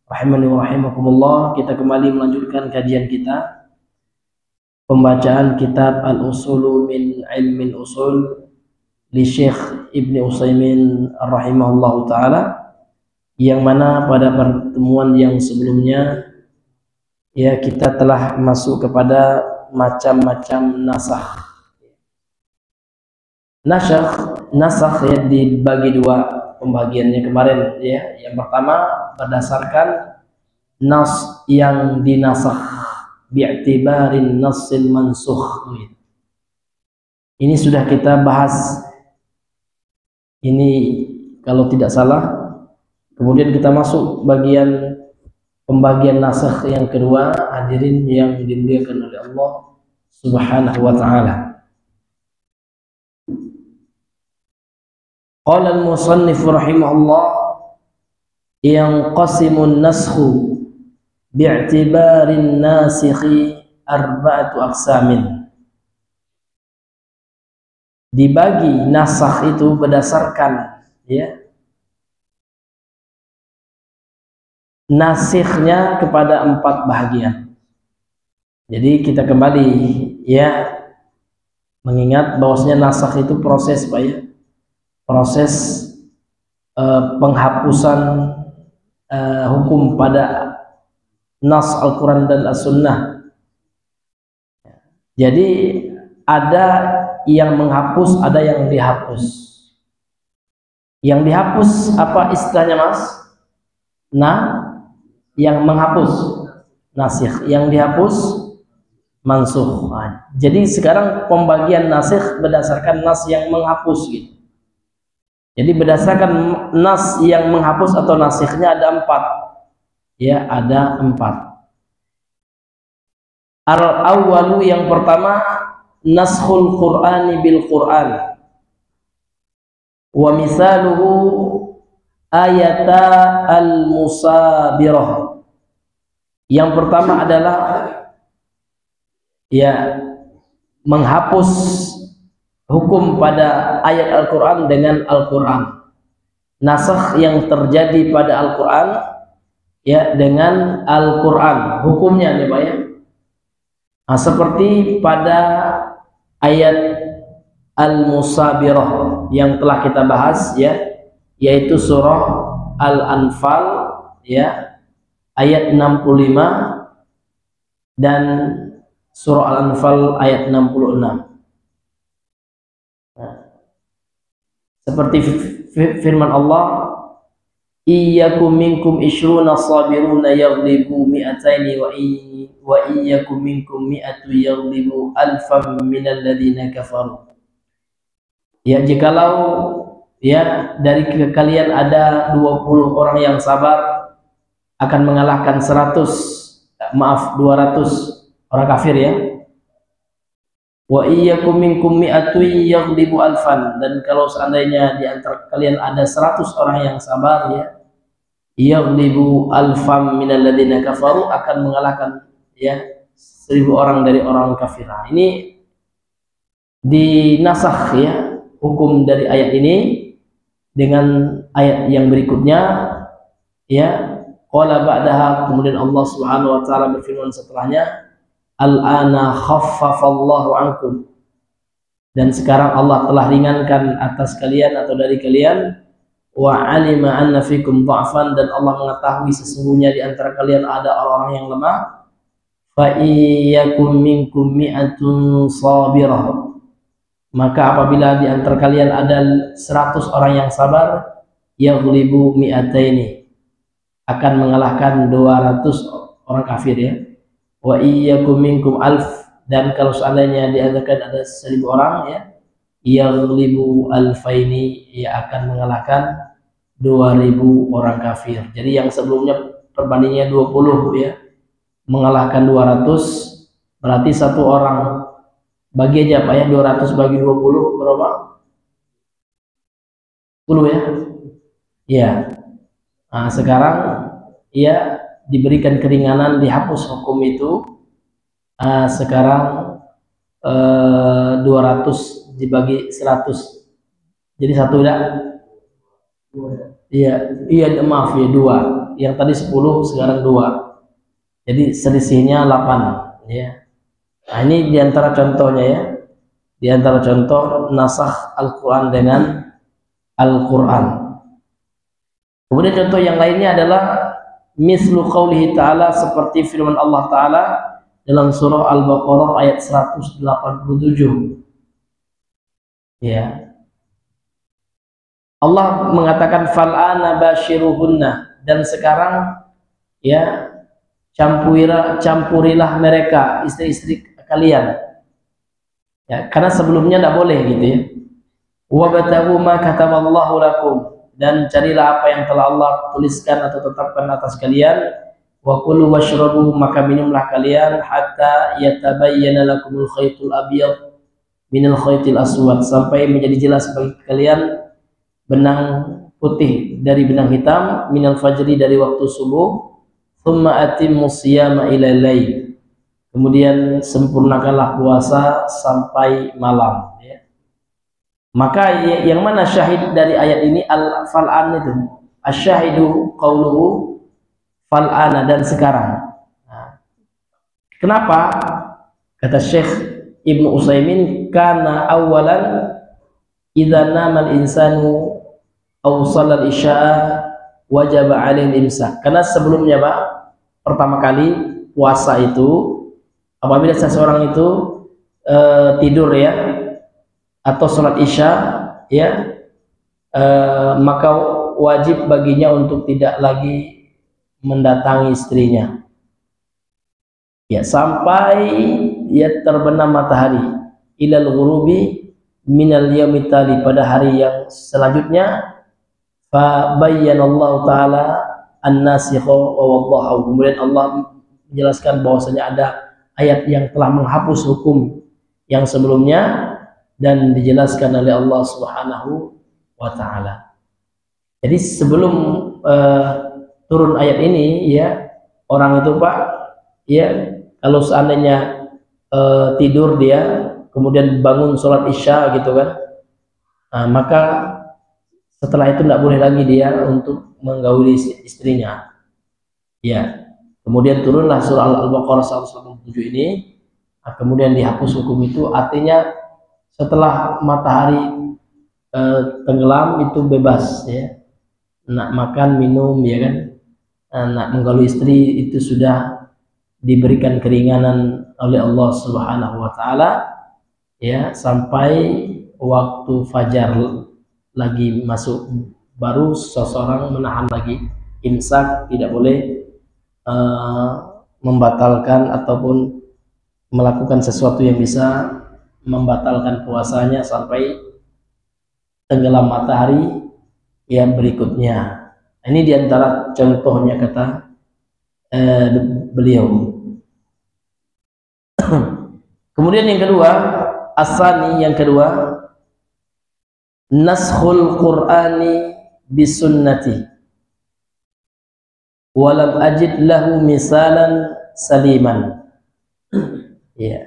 Rahimani wa rahimakumullah, kita kembali melanjutkan kajian kita, pembacaan kitab Al-Usulu min Ilmin Usul li Syekh Ibni Utsaimin rahimahullahu taala, yang mana pada pertemuan yang sebelumnya ya kita telah masuk kepada macam-macam nasakh. Nasakh ya dibagi dua pembagiannya kemarin ya. Yang pertama berdasarkan nas yang dinasakh bi'tibarin nassil mansukh. Ini sudah kita bahas ini kalau tidak salah. Kemudian kita masuk pembagian nasakh yang kedua, hadirin yang dimuliakan oleh Allah Subhanahu wa taala. Qala al-musannif rahimahullah, yanqasimu an-naskhu bi'tibarin nasikhi arba'atu aqsamin. Dibagi nasakh itu berdasarkan ya nasikhnya kepada 4 bahagian. Jadi kita kembali ya mengingat bahwasanya nasakh itu proses Pak ya. Proses penghapusan hukum pada nas Al-Quran dan As-Sunnah. Jadi ada yang menghapus, ada yang dihapus. Yang dihapus apa istilahnya Mas? Yang menghapus nasikh, yang dihapus mansukh. Jadi sekarang pembagian nasikh berdasarkan nas yang menghapus gitu. Jadi berdasarkan nas yang menghapus atau nasikhnya ada 4. Ya, ada 4. Al-awwalu yang pertama, naskhul Qur'ani bil Qur'an. Wa misaluhu ayata al-musabirah. Yang pertama adalah ya menghapus hukum pada ayat Al-Quran dengan Al-Quran. Nasakh yang terjadi pada Al-Quran ya dengan Al-Quran. Hukumnya nih Pak ya. Nah, seperti pada ayat Al-Musabirah yang telah kita bahas ya, yaitu surah Al-Anfal ya ayat 65 dan surah Al-Anfal ayat 66. Seperti firman Allah, iyyakum minkum ishruna sabiruna yaghlibu mi'ataini wa iyyakum minkum mi'atu yaghlibu alfam minal ladzina kafaru. Ya, jikalau ya dari kalian ada 20 orang yang sabar akan mengalahkan 200 orang kafir ya. Wa iyyakum minkum mi'atu yaghlibu alfan, dan kalau seandainya di antara kalian ada 100 orang yang sabar ya, yaghlibu alfam minal ladzina kafaru, akan mengalahkan ya 1000 orang dari orang kafir. Ini dinasakh ya hukum dari ayat ini dengan ayat yang berikutnya ya. Qala ba'daha, kemudian Allah Subhanahu wa taala berfirman setelahnya, al-ana khaffafallahu ankum, dan sekarang Allah telah ringankan atas kalian atau dari kalian, wa alima anna fikum dha'fan, dan Allah mengetahui sesungguhnya di antara kalian ada orang-orang yang lemah, fa iyyakum minkum mi'atun sabirah, maka apabila di antara kalian ada 100 orang yang sabar, yaghlibu mi'ataini, akan mengalahkan 200 orang kafir ya. Wa iyyakum minkum alf, dan kalau seandainya diadakan ada 1000 orang ya, yaghlibu alfaini, ia akan mengalahkan 2000 orang kafir. Jadi yang sebelumnya perbandingannya 20 ya, mengalahkan 200, berarti 1 orang bagi aja Pak ya, 200 bagi 20 berapa? 10 ya. Ya. Nah, sekarang ya diberikan keringanan, dihapus hukum itu. Sekarang 200 dibagi 100 jadi 1 ya? Iya, maaf ya, 2 yang tadi 10 sekarang 2. Jadi selisihnya 8 ya. Nah, ini diantara contohnya ya. Diantara contoh nasakh Al-Quran dengan Al-Quran. Kemudian contoh yang lainnya adalah mislu qaulihi ta'ala, seperti firman Allah Ta'ala dalam surah Al-Baqarah ayat 187 ya. Allah mengatakan fal'ana bashiruhunna, dan sekarang ya campurilah mereka, istri-istri kalian ya, karena sebelumnya tidak boleh gitu ya. Wabtaghu ma kataballahu lakum, dan carilah apa yang telah Allah tuliskan atau tetapkan atas kalian. Wa kulu washrabu, maka minumlah kalian, hatta yatabayyana lakumul khaytul abyad minal khaytil aswad, sampai menjadi jelas bagi kalian benang putih dari benang hitam, minal fajri, dari waktu subuh, thumma atimmus siyama ilal lail, kemudian sempurnakanlah puasa sampai malam ya. Maka yang mana syahid dari ayat ini? Al-fal'an itu, asyahidu qauluhu fal'ana, dan sekarang. Nah, kenapa? Kata Syekh Ibnu Utsaimin, karena awalan idza nama al-insanu aw shalla al-isya'a wajib 'alaihi al-imsak. Karena sebelumnya Pak, pertama kali puasa itu, apabila seseorang itu tidur ya, atau sholat isya ya, maka wajib baginya untuk tidak lagi mendatangi istrinya ya, sampai ya terbenam matahari, ilal ghurubi minal yaumit tali, pada hari yang selanjutnya. Fa bayyanallahu ta'ala an-nasikha wa waddahu, kemudian Allah menjelaskan bahwasanya ada ayat yang telah menghapus hukum yang sebelumnya dan dijelaskan oleh Allah Subhanahu wa ta'ala. Jadi sebelum turun ayat ini ya, orang itu Pak ya, kalau seandainya tidur dia kemudian bangun sholat isya gitu kan, nah, maka setelah itu tidak boleh lagi dia untuk menggauli istrinya ya. Kemudian turunlah surah Al-Baqarah 187 ini, nah, kemudian dihapus hukum itu. Artinya setelah matahari tenggelam itu bebas ya, nak makan minum ya kan, nak menggauli istri itu sudah diberikan keringanan oleh Allah Subhanahu wa ta'ala ya, sampai waktu fajar lagi masuk, baru seseorang menahan lagi imsak, tidak boleh membatalkan ataupun melakukan sesuatu yang bisa membatalkan puasanya sampai tenggelam matahari yang berikutnya. Ini diantara contohnya kata beliau. Kemudian yang kedua, asani, yang kedua, naskhul Qur'ani bisunnati walam ajid lahu misalan saliman ya.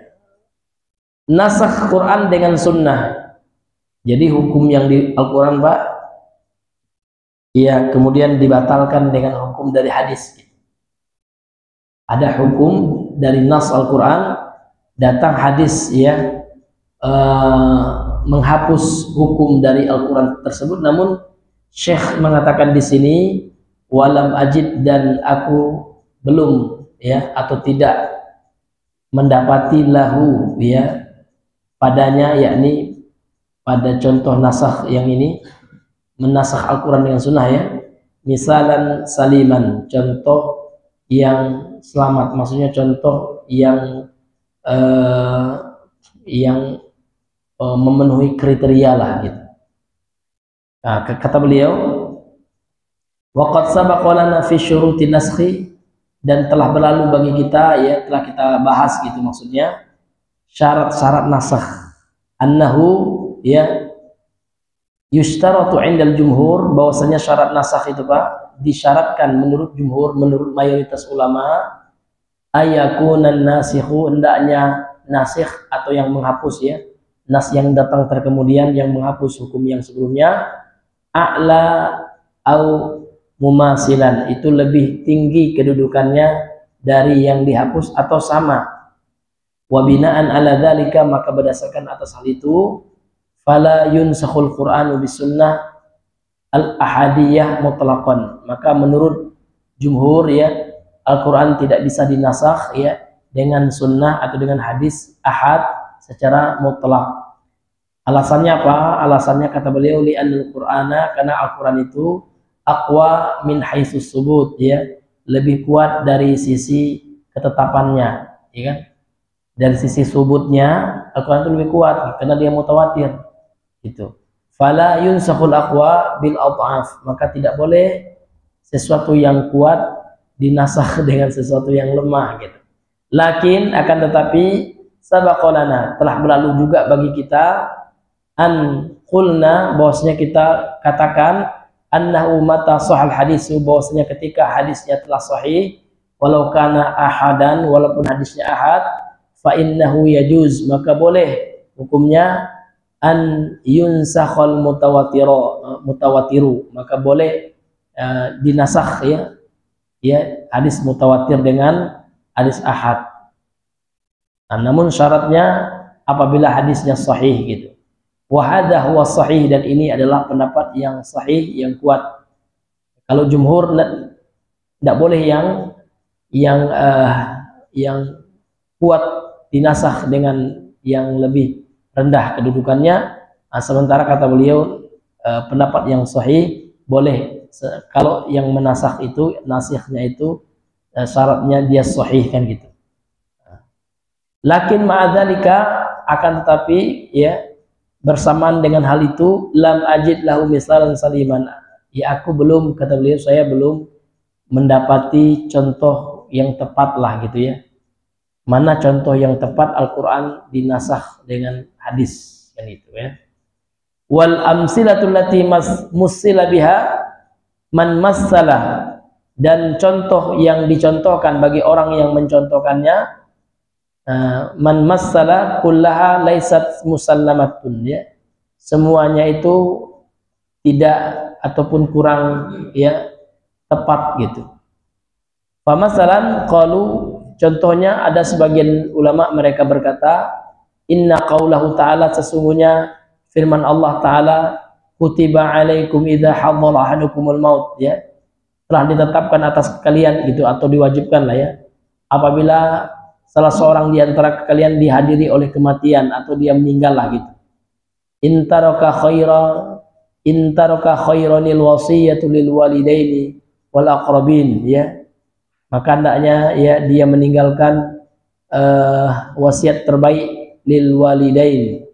Nasakh Quran dengan sunnah, jadi hukum yang di Al-Quran Pak ya, kemudian dibatalkan dengan hukum dari hadis. Ada hukum dari nas Al-Quran, datang hadis ya, menghapus hukum dari Al-Quran tersebut. Namun Syekh mengatakan di sini walam ajid, dan aku belum ya, atau tidak mendapati lahu ya padanya, yakni pada contoh nasakh yang ini, menasakh Al-Quran dengan sunnah ya, misalan saliman, contoh yang selamat, maksudnya contoh yang memenuhi kriteria lah gitu. Nah, kata beliau, waqad sabaqa lana fi syuruti naskhi, dan telah berlalu bagi kita ya, telah kita bahas gitu, maksudnya syarat-syarat nasakh, annahu ya yushtaratu 'indal jumhur, bahwasanya syarat nasakh itu Pak disyaratkan menurut jumhur, menurut mayoritas ulama, ayakunan nasikhu, hendaknya nasikh atau yang menghapus ya, nas yang datang terkemudian yang menghapus hukum yang sebelumnya, a'la au mumasilan, itu lebih tinggi kedudukannya dari yang dihapus atau sama. Wa bina'an ala dzalika, maka berdasarkan atas hal itu, fala yunsakhul Qur'anu bisunnah al-ahadiyah mutlaqan, maka menurut jumhur ya, Al-Qur'an tidak bisa dinasakh ya dengan sunnah atau dengan hadis ahad secara mutlak. Alasannya apa? Alasannya kata beliau, li'annal Qur'ana, karena Al-Qur'an itu aqwa min haitsus subut ya, lebih kuat dari sisi ketetapannya, ya kan? Dari sisi subutnya Al-Qur'an itu lebih kuat karena dia mutawatir gitu. Fala yunsakhul aqwa bil adhaf, maka tidak boleh sesuatu yang kuat dinasakh dengan sesuatu yang lemah gitu. Lakin akan tetapi sabaqolana, telah berlalu juga bagi kita, an qulna, bahwasanya kita katakan, annahu mata sahal hadisu, bahwasanya ketika hadisnya telah sahih, walau kana ahadan, walaupun hadisnya ahad, fa innahu yajuz, maka boleh hukumnya an yunsakhal mutawatiru, maka boleh dinasakh ya hadis mutawatir dengan hadis ahad. Nah, namun syaratnya apabila hadisnya sahih gitu. Wa hadza huwa sahih, dan ini adalah pendapat yang sahih, yang kuat. Kalau jumhur tidak boleh yang kuat dinasakh dengan yang lebih rendah kedudukannya. Nah, sementara kata beliau pendapat yang sahih boleh kalau yang menasakh itu, nasikhnya itu syaratnya dia sahih kan gitu. Lakin ma'adzalika, akan tetapi ya bersamaan dengan hal itu, lam ajid lahu misalan saliman, ya aku belum, kata beliau, saya belum mendapati contoh yang tepat lah gitu ya. Mana contoh yang tepat Al-Quran dinasakh dengan hadis kan itu ya. Wal amsilatul lati musila biha man massalah, dan contoh yang dicontohkan bagi orang yang mencontohkannya, man massala kullaha laisat musallamatun ya, semuanya itu tidak ataupun kurang ya tepat gitu. Pamasalan qalu, contohnya ada sebagian ulama mereka berkata, inna qaulahu ta'ala, sesungguhnya firman Allah Ta'ala, kutiba alaikum idza hadara ahadukumul maut ya, telah ditetapkan atas kalian gitu, atau diwajibkan lah ya, apabila salah seorang di antara kalian dihadiri oleh kematian atau dia meninggal lah gitu. Intaraka khairanil wasiyatu lil walidaini wal aqrabin ya. Maka hendaknya ya dia meninggalkan wasiat terbaik lil walidain,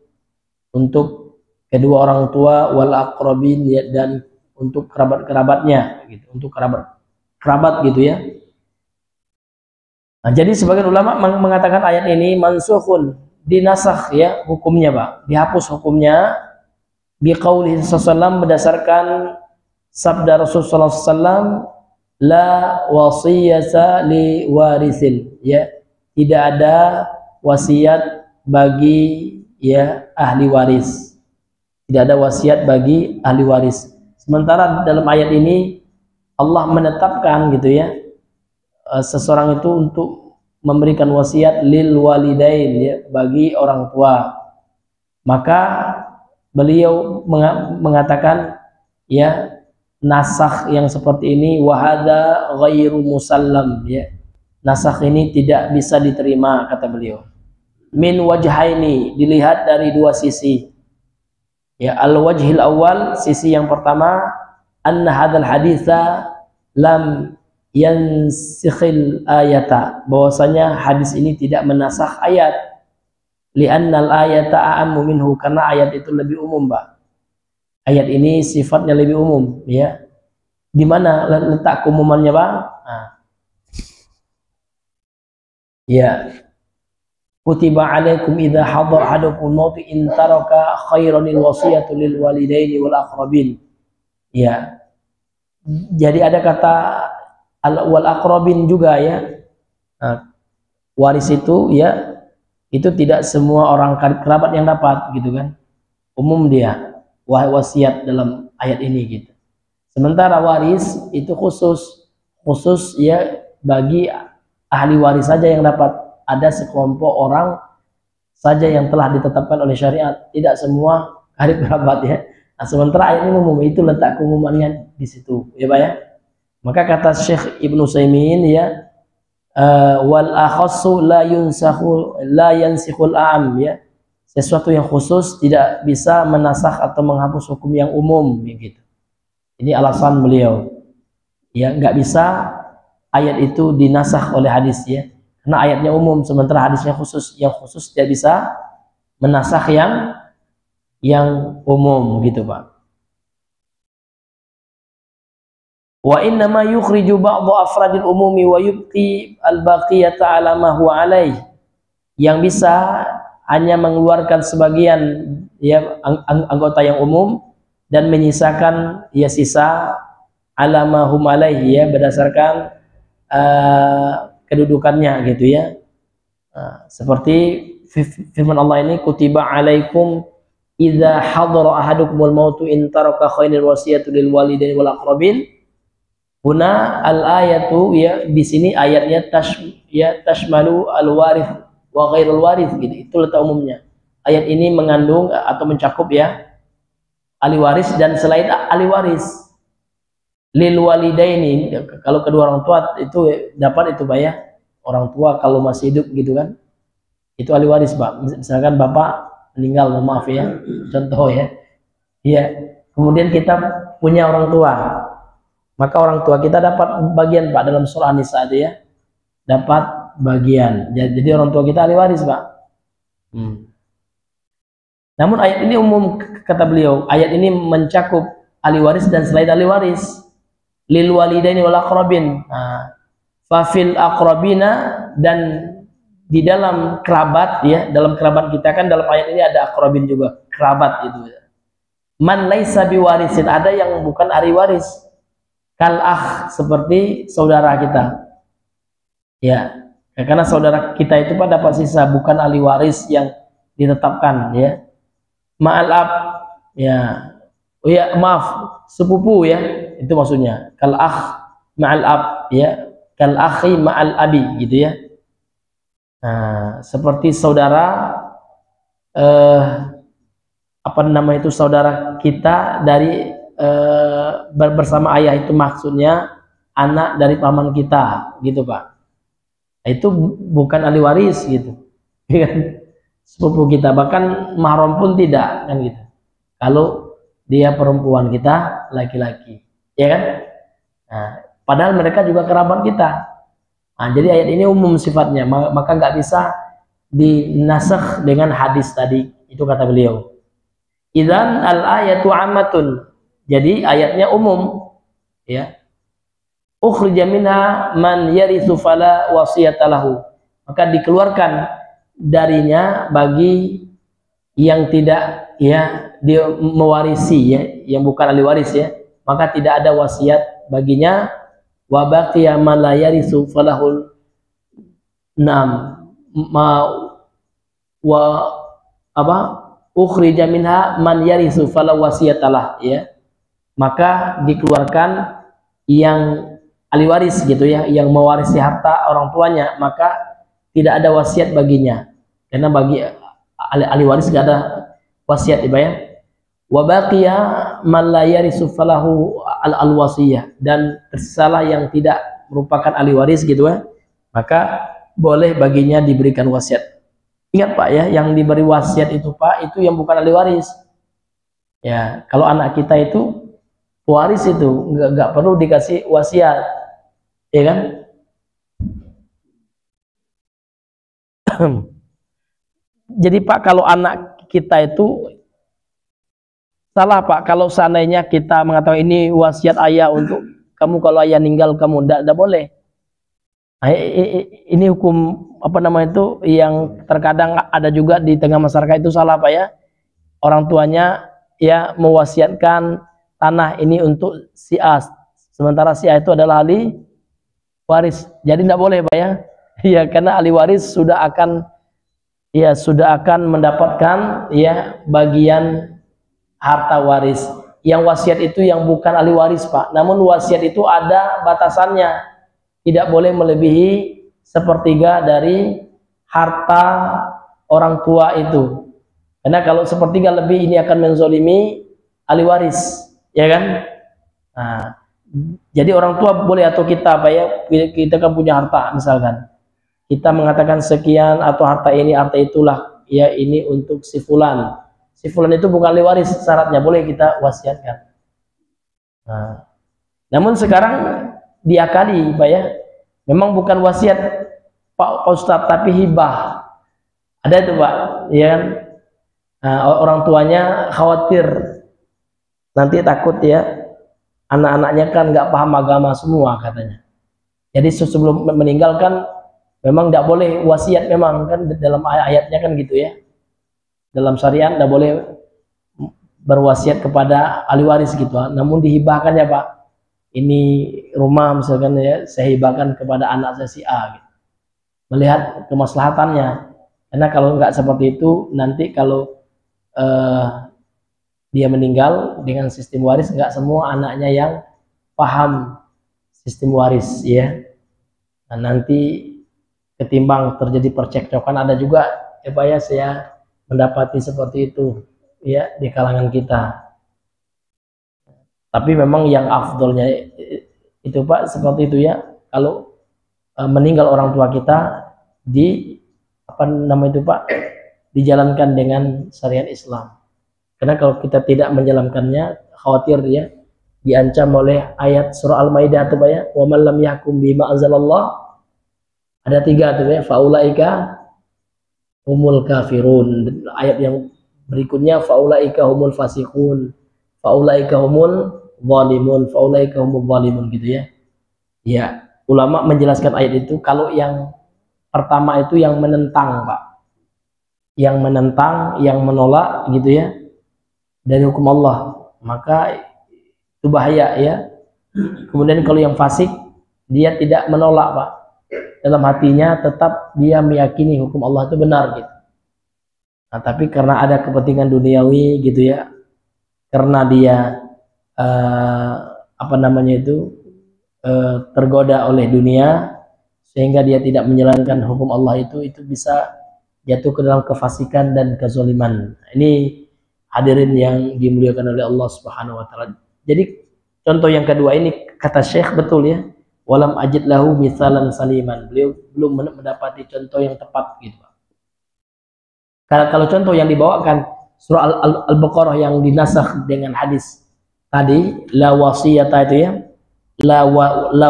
untuk kedua orang tua, wal aqrabin ya, dan untuk kerabat-kerabatnya gitu, untuk kerabat gitu ya. Nah, jadi sebagian ulama mengatakan ayat ini mansukhun, dinasakh ya hukumnya Pak, dihapus hukumnya biqaulihi sallallahu, berdasarkan sabda Rasulullah sallallahu, la wasiyata li warisil ya, tidak ada wasiat bagi ya ahli waris, tidak ada wasiat bagi ahli waris. Sementara dalam ayat ini Allah menetapkan gitu ya, seseorang itu untuk memberikan wasiat lil walidain ya, bagi orang tua. Maka beliau mengatakan ya, nasakh yang seperti ini wahada ghairu musallam ya, nasakh ini tidak bisa diterima kata beliau. Min wajhaini, dilihat dari dua sisi ya. Al wajhil awal, sisi yang pertama, anna hadzal haditsa lam yansikhil ayata, bahwasanya hadis ini tidak menasakh ayat, li'annal ayata a'ammu minhu, karena ayat itu lebih umum Pak. Ayat ini sifatnya lebih umum ya. Di mana letak keumumannya Pak? Nah. Ya. Kutiba alaikum idza hadar ahadukum maut in taraka khairanil wasiyatu lil walidaini wal aqrabin. Ya. Jadi ada kata wal aqrabin juga ya. Nah, waris itu ya, itu tidak semua orang kerabat yang dapat gitu kan. Umum dia wasiat dalam ayat ini gitu. Sementara waris itu khusus ya bagi ahli waris saja yang dapat. Ada sekelompok orang saja yang telah ditetapkan oleh syariat, tidak semua ahli kerabat ya. Nah, sementara ayat ini umum, itu letak keumumannya di situ ya Pak ya. Maka kata Syekh Ibnu Utsaimin ya, wal akhassu la yansikhul a'am ya. Sesuatu yang khusus tidak bisa menasakh atau menghapus hukum yang umum begitu. Ini alasan beliau. Ya, nggak bisa ayat itu dinasakh oleh hadis ya. Karena ayatnya umum sementara hadisnya khusus. Yang khusus tidak bisa menasakh yang umum gitu, Pak. Wa inna ma yukhriju ba'dhu afradil umumi wa yubqi al-baqiyata 'ala ma huwa alaih. Yang bisa hanya mengeluarkan sebagian ya anggota yang umum dan menyisakan ya sisa 'ala ma hum alaih ya berdasarkan kedudukannya gitu ya. Seperti firman Allah ini, kutiba 'alaikum idza hadara ahadukumul mautu in taraka khairul wasiyatu lil walidaini wal aqrabin. Huna al-ayatu ya, di sini ayatnya tashmalu al-warith wa ghairul warith gitu. Itu letak umumnya. Ayat ini mengandung atau mencakup ya ahli waris dan selain ahli waris. Lil walidaini, kalau kedua orang tua itu dapat itu Pak ya. Orang tua kalau masih hidup gitu kan. Itu ahli waris, Pak. Misalkan bapak meninggal, maaf ya. Contoh ya. Iya. Kemudian kita punya orang tua. Maka orang tua kita dapat bagian Pak dalam surah An-Nisa itu ya. Dapat bagian. Jadi orang tua kita ahli waris, Pak. Namun ayat ini umum kata beliau. Ayat ini mencakup ahli waris dan selain ahli waris. Lil walidaini wal aqrabin. Fafil aqrabina, dan di dalam kerabat ya, dalam kerabat kita kan dalam ayat ini ada aqrabin juga, kerabat itu. Man laisa biwarisin, ada yang bukan ahli waris. Kal akh, seperti saudara kita. Ya, karena saudara kita itu Pak dapat sisa, bukan ahli waris yang ditetapkan ya. Ma'al ab ya. Oh ya, maaf, sepupu ya. Itu maksudnya. Kal akh ma'al ab ya. Kal akhi ma'al abi gitu ya. Nah, seperti saudara apa nama itu, saudara kita dari bersama ayah, itu maksudnya anak dari paman kita gitu Pak. Itu bukan ahli waris gitu. Sepupu kita, bahkan mahram pun tidak kan gitu. Kalau dia perempuan, kita laki-laki, ya kan? Nah, padahal mereka juga kerabat kita. Nah, jadi ayat ini umum sifatnya, maka nggak bisa dinasakh dengan hadis tadi. Itu kata beliau. Idzan al-ayatu ammatun. Jadi ayatnya umum, ya. Ukhrija minha man yarithu fala wasiyata lahu. Maka dikeluarkan darinya bagi yang tidak ya dia mewarisi ya, yang bukan ahli waris ya, maka tidak ada wasiat baginya. Wa baqiya man la yarithu falahul nam ma wa apa ukhrija minha man yarithu fala wasiyatalah ya. Maka dikeluarkan yang ahli waris gitu ya, yang mewarisi harta orang tuanya, maka tidak ada wasiat baginya. Karena bagi ahli waris tidak ada wasiat ya. Wa baqiya man la yarisu falahu al-wasiyah, dan tersisalah yang tidak merupakan ahli waris gitu ya, maka boleh baginya diberikan wasiat. Ingat Pak ya, yang diberi wasiat itu Pak, itu yang bukan ahli waris. Ya, kalau anak kita itu waris itu nggak perlu dikasih wasiat, ya kan? Jadi Pak, kalau anak kita itu salah Pak, kalau seandainya kita mengatakan ini wasiat ayah untuk kamu, kalau ayah meninggal kamu, tidak boleh. Nah, ini hukum apa namanya itu yang terkadang ada juga di tengah masyarakat, itu salah Pak ya. Orang tuanya ya mewasiatkan tanah ini untuk si A, sementara si A itu adalah ahli waris. Jadi tidak boleh Pak ya. Ya, karena ahli waris sudah akan mendapatkan ya bagian harta waris yang wasiat itu yang bukan ahli waris, Pak. Namun wasiat itu ada batasannya. Tidak boleh melebihi sepertiga dari harta orang tua itu. Karena kalau sepertiga lebih ini akan menzolimi ahli waris, ya kan? Nah, jadi orang tua boleh atau kita apa ya? Kita kan punya harta misalkan. Kita mengatakan sekian atau harta ini, harta itulah, ya ini untuk si fulan. Si fulan itu bukan ahli waris, syaratnya boleh kita wasiatkan. Nah, namun sekarang diakali, Pak ya. Memang bukan wasiat Pak Ustadz, tapi hibah. Ada itu, Pak, ya kan? Nah, orang tuanya khawatir nanti takut ya, anak-anaknya kan nggak paham agama semua katanya. Jadi sebelum meninggalkan memang tidak boleh wasiat, memang kan dalam ayatnya kan gitu ya. Dalam syariat tidak boleh berwasiat kepada ahli waris gitu, namun dihibahkan ya Pak, ini rumah misalkan ya, saya hibahkan kepada anak saya si A gitu. Melihat kemaslahatannya, karena kalau nggak seperti itu nanti kalau dia meninggal dengan sistem waris, nggak semua anaknya yang paham sistem waris ya. Nah, nanti ketimbang terjadi percekcokan, ada juga ya Pak ya, saya mendapati seperti itu ya di kalangan kita. Tapi memang yang afdolnya itu Pak seperti itu ya, kalau meninggal orang tua kita di apa nama itu Pak, dijalankan dengan syariat Islam. Karena kalau kita tidak menjalankannya, khawatir ya diancam oleh ayat surah Al-Maidah itu Pak ya, wa man lam yahkum bima anzalallah. Ada 3 tuh ya, faulaika humul kafirun. Ayat yang berikutnya faulaika humul fasiqun, faulaika humul zalimun, faulaika humul zalimun gitu ya. Ya, ulama menjelaskan ayat itu, kalau yang pertama itu yang menentang, Pak. Yang menentang, yang menolak gitu ya dari hukum Allah, maka itu bahaya ya. Kemudian kalau yang fasik, dia tidak menolak, Pak. Dalam hatinya tetap dia meyakini hukum Allah itu benar gitu. Nah, tapi karena ada kepentingan duniawi gitu ya, karena dia apa namanya itu tergoda oleh dunia, sehingga dia tidak menjalankan hukum Allah itu bisa jatuh ke dalam kefasikan dan kezaliman. Ini hadirin yang dimuliakan oleh Allah Subhanahu wa taala. Jadi contoh yang kedua ini kata Syekh betul ya. Walam ajid lahu misalan saliman. Beliau belum mendapati contoh yang tepat gitu. Karena kalau contoh yang dibawakan surah Al-Baqarah yang dinasakh dengan hadis tadi, la wasiyata itu ya, la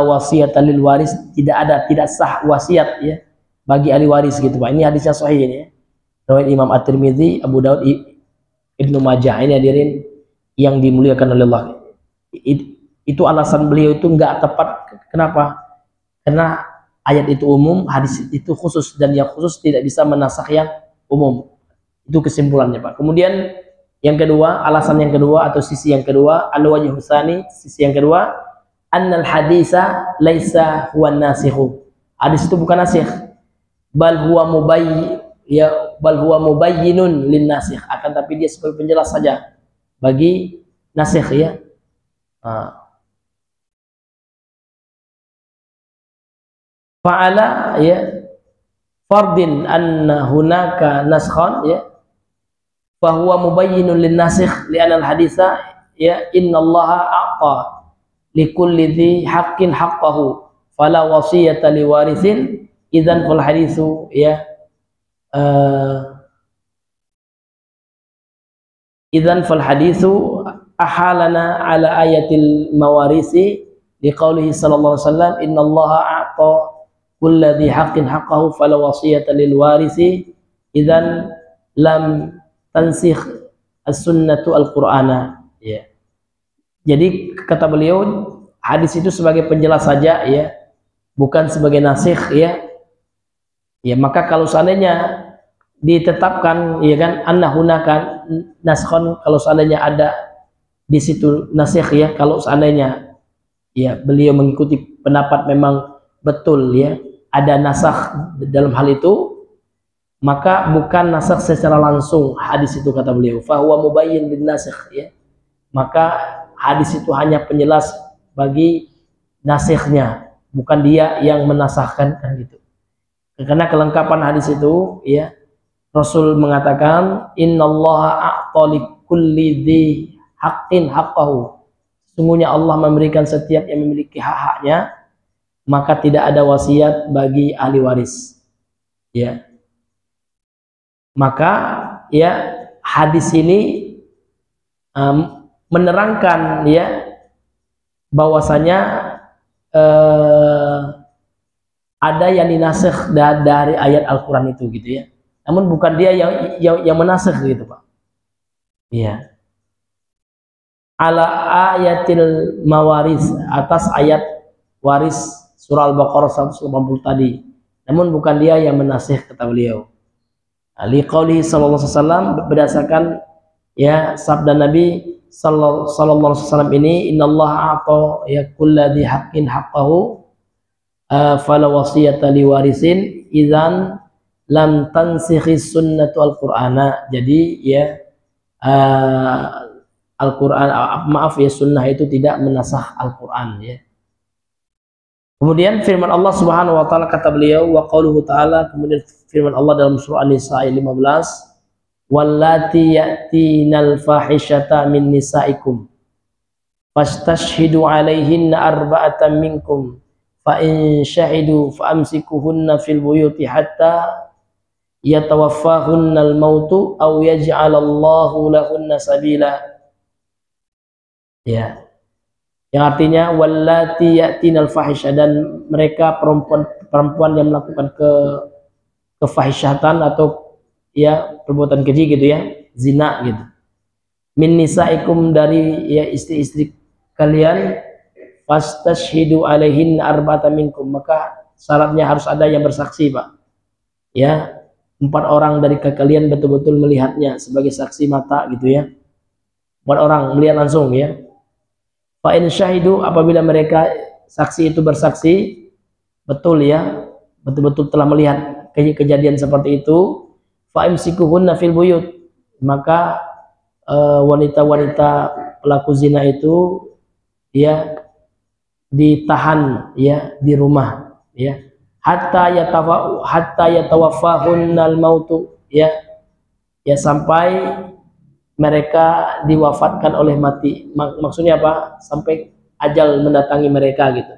wasiyata lil waris, tidak sah wasiat ya bagi ahli waris gitu Pak. Ini hadisnya sahih ini ya. Riwayat Imam At-Tirmidzi, Abu Daud, Ibnu Majah. Ini hadirin yang dimuliakan oleh Allah. Itu alasan beliau itu nggak tepat. Kenapa? Karena ayat itu umum, hadis itu khusus, dan yang khusus tidak bisa menasakh yang umum. Itu kesimpulannya Pak. Kemudian yang kedua, alasan yang kedua atau sisi yang kedua, al-wajhu tsani, sisi yang kedua, annal hadisa laisa huwa nasikhu. Hadis itu bukan nasikh, bal huwa mubayyinun lin nasikh, akan tapi dia sebagai penjelas saja bagi nasikh ya. Fa'ala ya fardin anna hunaka naskhan ya fa huwa mubayyinun lin nasikh li'anna al haditha ya innallaha a'ta likulli dhi haqqin haqqahu fala wasiyata liwarithin idzan fal hadithu ya idzan fal hadithu ahalana ala ayatil mawarisi liqaulihi sallallahu alaihi wasallam innallaha a'ta kulladzi haqqin haqqahu fala wasiyata lil warisi idzan lam tansikh as-sunnatu al-Qur'ana ya. Jadi kata beliau, hadis itu sebagai penjelas saja ya, bukan sebagai nasikh ya. Ya, maka kalau seandainya ditetapkan ya kan annahunaka naskhon, kalau seandainya ada di situ nasikh ya, kalau seandainya ya beliau mengikuti pendapat memang betul ya ada nasakh dalam hal itu, maka bukan nasakh secara langsung hadis itu kata beliau, fa huwa mubayyin bin nasikh ya, maka hadis itu hanya penjelas bagi nasikhnya, bukan dia yang menasahkan, kan gitu. Karena kelengkapan hadis itu, ya, Rasul mengatakan, innallaha a'tali kulli dzi haqqin haqqahu. Sungguhnya Allah memberikan setiap yang memiliki hak-haknya, maka tidak ada wasiat bagi ahli waris. Ya. Maka ya hadis ini menerangkan ya bahwasanya ada yang dinasikh dari ayat Al-Qur'an itu gitu ya. Namun bukan dia yang menasikh gitu, Pak. Iya. Ala ayatil mawaris, atas ayat waris surah Al-Baqarah 180 tadi. Namun bukan dia yang menasikh, kata beliau. Ali qauli sallallahu alaihi wasallam, berdasarkan ya sabda Nabi sallallahu alaihi wasallam ini, innallaha a'ta ya kulladzi haqqin haqqahu fala wasiyata liwarisin idzan lam tansikhis sunnatu al-Qur'ana. Jadi ya Al-Quran, maaf ya, sunnah itu tidak menasah Al-Quran ya. Kemudian firman Allah Subhanahu wa taala, kata beliau, wa qauluhu ta'ala, kemudian firman Allah dalam surah An-Nisa ayat 15, wallati ya'tinal fahishata min nisaikum fastashhidu 'alaihinna arba'atan minkum fa in syahidu fa amsikuhunna fil buyuti hatta yatawaffahunnal mautu aw yaj'alallahu lahunna sabila. Ya, yang artinya wallati ya'tinal fahisha, dan mereka perempuan yang melakukan kefahisyatan atau ya perbuatan keji gitu ya, zina gitu. Min nisaikum, dari ya istri-istri kalian, fastashhidu alaihin arba'atan minkum, maka syaratnya harus ada yang bersaksi, Pak. Ya, 4 orang dari kalian betul-betul melihatnya sebagai saksi mata gitu ya. 4 orang melihat langsung ya. Fa in syahidu, apabila mereka saksi itu bersaksi betul ya, betul-betul telah melihat kejadian seperti itu, fa imsikuhunna fil buyut, maka wanita-wanita pelaku zina itu ya ditahan ya di rumah ya, hatta yatawaffahunnal mautu ya, sampai mereka diwafatkan oleh mati. Maksudnya apa? Sampai ajal mendatangi mereka gitu.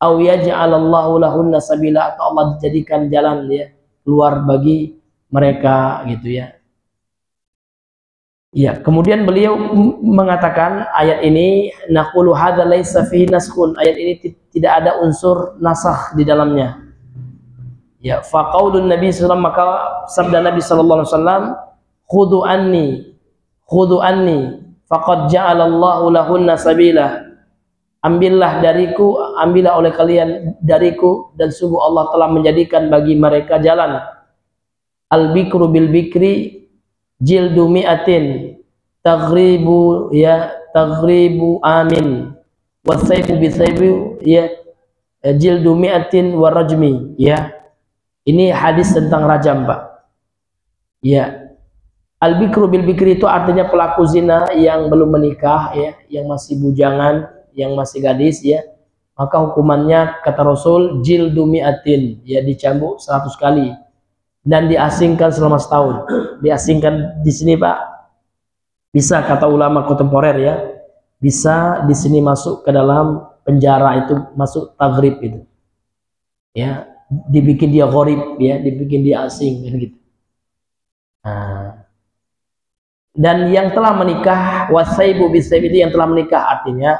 Aw yaj'alallahu lahunna sabila, atau Allah dijadikan jalan ya keluar bagi mereka gitu ya. Ya, kemudian beliau mengatakan ayat ini, naqulu hadza laisa fihi naskhun, ayat ini tidak ada unsur nasakh di dalamnya. Ya, fa qaulun Nabi sallallahu alaihi wasallam, maka sabda Nabi sallallahu alaihi wasallam, khudu anni faqad ja'alallahu lahunna sabila, ambillah dariku, ambillah oleh kalian dariku, dan sungguh Allah telah menjadikan bagi mereka jalan. Al bikru bil bikri jildu mi'atin taghribu amin wasayfu bisayfi ya jildu mi'atin warajmi ya. Ini hadis tentang rajam, Pak. Ya. Al-bikru bil bikri itu artinya pelaku zina yang belum menikah ya, yang masih bujangan, yang masih gadis ya, maka hukumannya kata Rasul jildu mi'atin ya, dicambuk 100 kali dan diasingkan selama setahun. Diasingkan di sini, Pak, bisa kata ulama kontemporer ya, bisa di sini masuk ke dalam penjara, itu masuk taghrib itu. Ya, dibikin dia gharib ya, dibikin dia asing kan gitu. Nah, dan yang telah menikah, wasaibu bisayb, itu yang telah menikah, artinya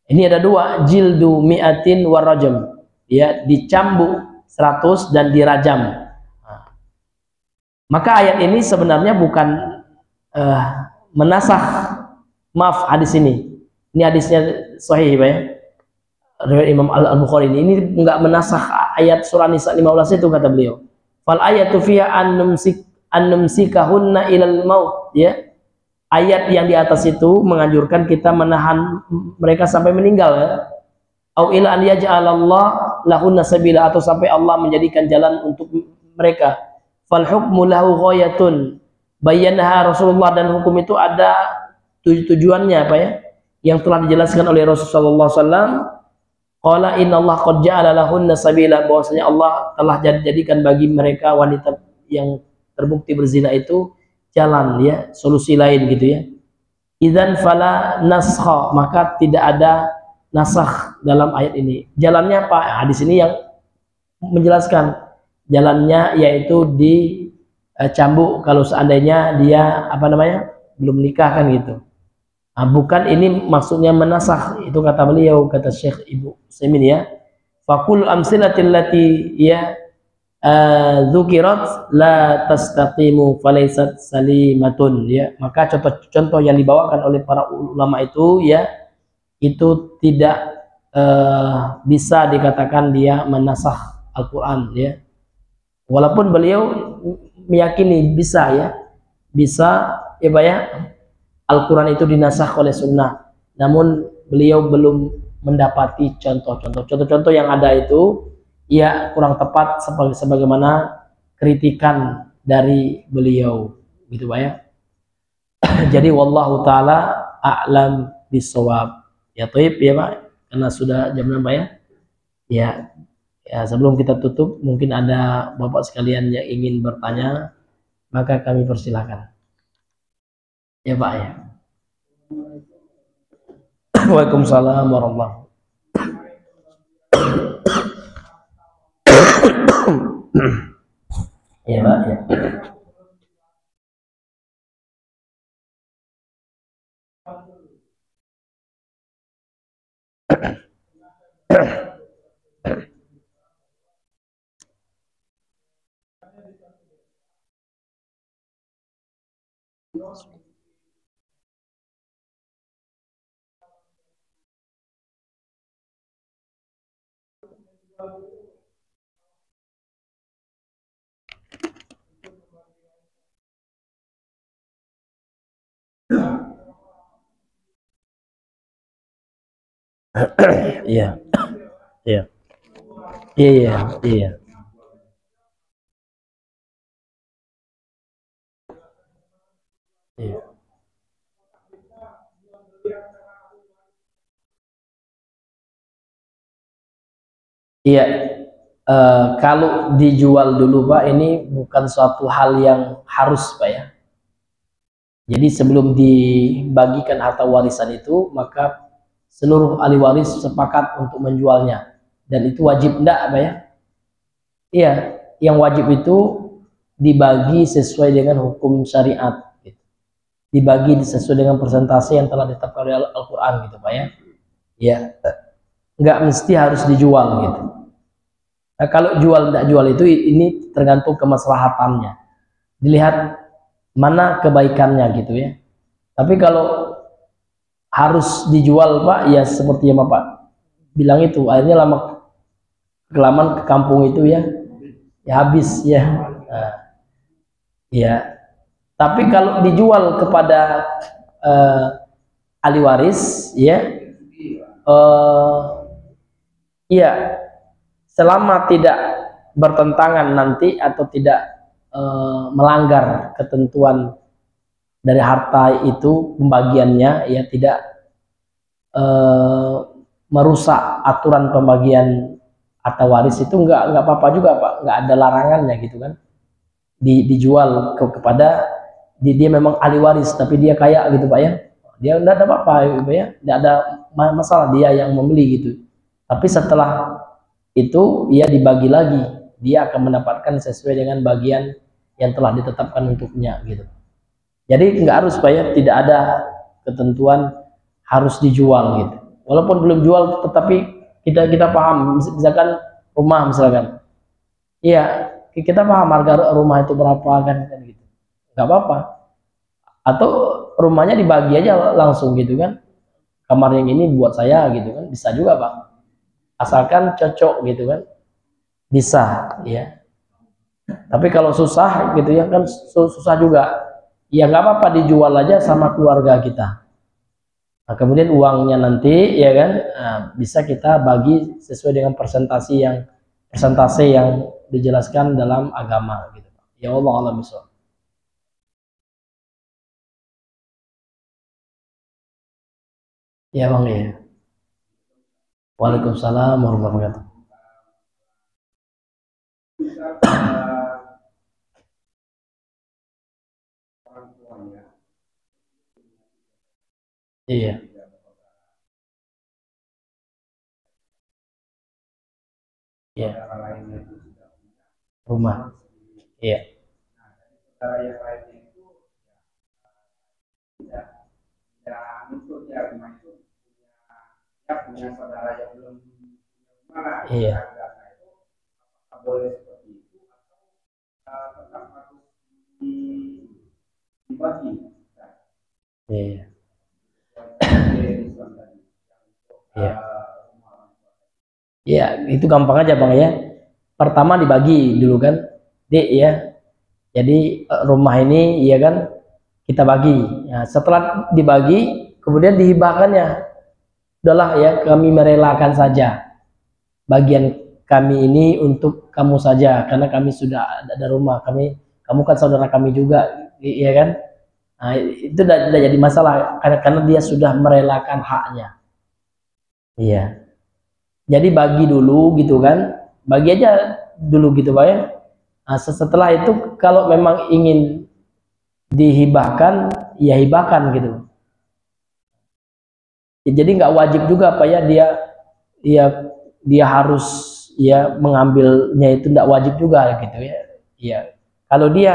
ini ada 2, jildu mi'atin warajam ya, dicambuk 100 dan dirajam. Maka ayat ini sebenarnya bukan menasakh, maaf, hadis ini hadisnya sahih Pak ya, riwayat Imam Al-Bukhari, ini enggak menasakh ayat surah Nisa 15 itu, kata beliau. Fal ayatu fiha annumsikahunna ilal maut ya, ayat yang di atas itu menganjurkan kita menahan mereka sampai meninggal ya, au ila an yaj'alallah lahunna sabila, atau sampai Allah menjadikan jalan untuk mereka. Fal hukmu lahu ghayatun bayyanaha Rasulullah, dan hukum itu ada tujuannya apa ya? Yang telah dijelaskan oleh Rasulullah SAW. Qala innallaha qad ja'ala lahunna sabila, bahwasanya Allah telah jadikan bagi mereka wanita yang terbukti berzina itu jalan ya, solusi lain gitu ya. Idzan fala naskha, maka tidak ada nasakh dalam ayat ini. Jalannya apa? Nah, di sini yang menjelaskan jalannya yaitu dicambuk kalau seandainya dia apa namanya belum nikah kan gitu. Nah, bukan ini maksudnya menasakh, itu kata beliau, kata Syekh Ibnu Utsaimin ya. Faqul amsilatil lati ya dzukirat la tastaqimu falaysat salimatun ya. Maka contoh-contoh yang dibawakan oleh para ulama itu ya, itu tidak bisa dikatakan dia menasakh Al-Qur'an ya. Walaupun beliau meyakini bisa ya, bisa ya Pak ya, Al-Quran itu dinasakh oleh sunnah, namun beliau belum mendapati contoh-contoh yang ada itu ya kurang tepat sebagaimana kritikan dari beliau gitu Pak ya. Jadi wallahu taala a'lam bisawab. Ya thayyib ya Pak, karena sudah jam 6 Pak ya. Ya, sebelum kita tutup mungkin ada Bapak sekalian yang ingin bertanya, maka kami persilahkan. Ya Pak ya. Waalaikumsalam warahmatullahi wabarakatuh. Ya Pak ya. Iya, iya, iya, iya, iya. Iya, kalau dijual dulu Pak, ini bukan suatu hal yang harus Pak ya. Jadi sebelum dibagikan harta warisan itu, maka seluruh ahli waris sepakat untuk menjualnya, dan itu wajib enggak Pak ya? Iya, yang wajib itu dibagi sesuai dengan hukum syariat, gitu. Dibagi sesuai dengan persentase yang telah ditetapkan oleh Al-Quran gitu Pak ya. Ya, nggak mesti harus dijual gitu. Nah, kalau jual tidak jual itu ini tergantung kemaslahatannya. Dilihat mana kebaikannya gitu ya. Tapi kalau harus dijual Pak, ya seperti yang Bapak bilang itu, akhirnya lama kelamaan ke kampung itu ya, ya habis ya. Nah, ya. Tapi kalau dijual kepada ahli waris ya, ya selama tidak bertentangan nanti atau tidak melanggar ketentuan dari harta itu pembagiannya, ya tidak merusak aturan pembagian harta waris, itu nggak apa-apa juga Pak, nggak ada larangannya gitu kan. Dijual kepada dia memang ahli waris tapi dia kaya gitu Pak ya, dia nggak ada apa-apa gitu ya, nggak ada masalah dia yang membeli gitu. Tapi setelah itu ia dibagi lagi, dia akan mendapatkan sesuai dengan bagian yang telah ditetapkan untuknya gitu. Jadi nggak harus Pak ya, tidak ada ketentuan harus dijual gitu. Walaupun belum jual, tetapi kita paham, misalkan rumah misalkan, iya kita paham harga rumah itu berapa kan gitu, nggak apa-apa. Atau rumahnya dibagi aja langsung gitu kan, kamar yang ini buat saya gitu kan, bisa juga Pak, asalkan cocok gitu kan, bisa ya. Tapi kalau susah gitu ya kan, susah juga ya, nggak apa-apa dijual aja sama keluarga kita. Nah, kemudian uangnya nanti ya kan, nah, bisa kita bagi sesuai dengan persentase yang dijelaskan dalam agama gitu. Ya Allah alam. Ya bang ya. Waalaikumsalam warahmatullahi wabarakatuh. Iya. Iya. Rumah. Iya. Iya. Iya. Iya. Iya, itu gampang aja bang ya. Pertama dibagi dulu kan, Dek ya. Jadi rumah ini ya kan kita bagi. Ya, setelah dibagi, kemudian dihibahkannya. Udahlah ya, kami merelakan saja bagian kami ini untuk kamu saja, karena kami sudah ada rumah. Kamu kan saudara kami juga, ya kan? Nah, itu tidak jadi masalah karena dia sudah merelakan haknya. Iya. Jadi bagi dulu gitu kan, bagi aja dulu gitu pak ya. Nah, setelah itu kalau memang ingin dihibahkan, ya hibahkan gitu. Ya, jadi nggak wajib juga pak ya ya dia harus ya mengambilnya, itu nggak wajib juga gitu ya. Ya kalau dia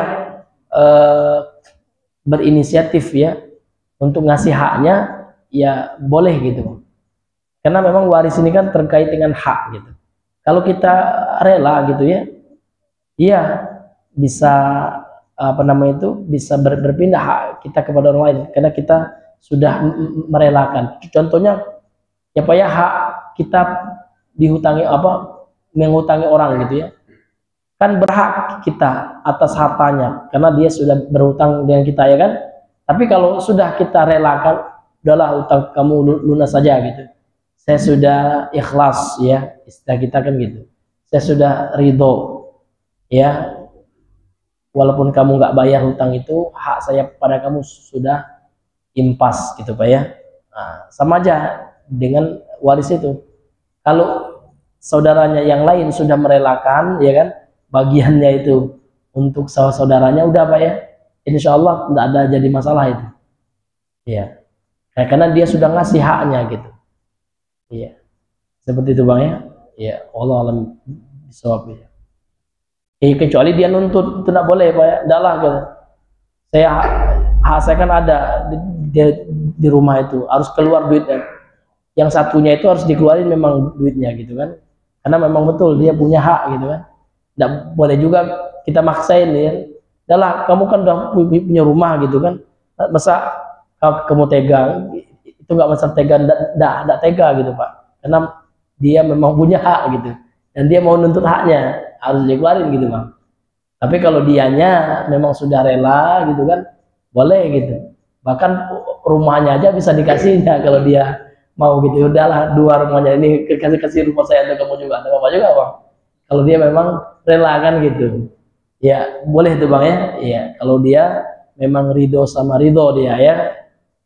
eh, berinisiatif ya untuk ngasih haknya, ya boleh gitu. Karena memang waris ini kan terkait dengan hak gitu. Kalau kita rela gitu ya, iya bisa apa namanya itu bisa berpindah hak kita kepada orang lain karena kita sudah merelakan. Contohnya ya pak ya, hak kita dihutangi apa, menghutangi orang gitu ya, kan berhak kita atas hartanya karena dia sudah berhutang dengan kita ya kan. Tapi kalau sudah kita relakan, udahlah utang kamu lunas saja gitu, saya sudah ikhlas ya, istilah kita kan gitu, saya sudah ridho ya, walaupun kamu nggak bayar hutang itu, hak saya pada kamu sudah impas gitu pak ya. Nah, sama aja dengan waris itu. Kalau saudaranya yang lain sudah merelakan ya kan bagiannya itu untuk saudaranya, udah pak ya, insya Allah tidak ada jadi masalah itu ya. Nah, karena dia sudah ngasih haknya gitu. Iya, seperti itu bang ya. Ya Allah alam bisawab ya. Kecuali dia nuntut, itu tidak boleh pak ya, tidak lah gitu. Hak saya kan ada di rumah itu harus keluar duitnya, yang satunya itu harus dikeluarin memang duitnya gitu kan, karena memang betul dia punya hak gitu kan. Tidak boleh juga kita maksain ya, udahlah kamu kan udah punya rumah gitu kan, masa kamu tega, itu nggak masalah tega, tidak tega gitu pak, karena dia memang punya hak gitu dan dia mau nuntut haknya harus dikeluarin gitu bang. Tapi kalau dianya memang sudah rela gitu kan, boleh gitu, bahkan rumahnya aja bisa dikasihnya kalau dia mau gitu. Udahlah dua rumahnya ini kasih rumah saya untuk kamu juga, ada apa juga bang, kalau dia memang rela kan gitu ya, boleh tuh bang ya. Iya, kalau dia memang ridho sama ridho dia ya,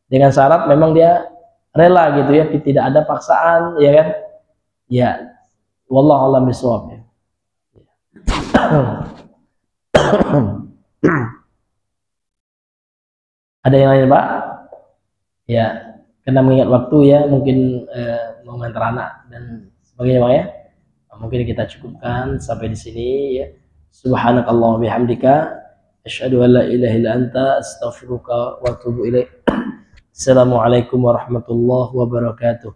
dengan syarat memang dia rela gitu ya, tidak ada paksaan ya kan ya. Wallahu a'lam bishawab ya. Ada yang lain pak ya, karena mengingat waktu ya, mungkin mau ngantar anak dan sebagainya pak ya. Mungkin kita cukupkan sampai di sini ya. Subhanakallah bihamdika asyhadu an la ilaha illa anta astaghfiruka wa atubu ilaik. Assalamualaikum warahmatullahi wabarakatuh.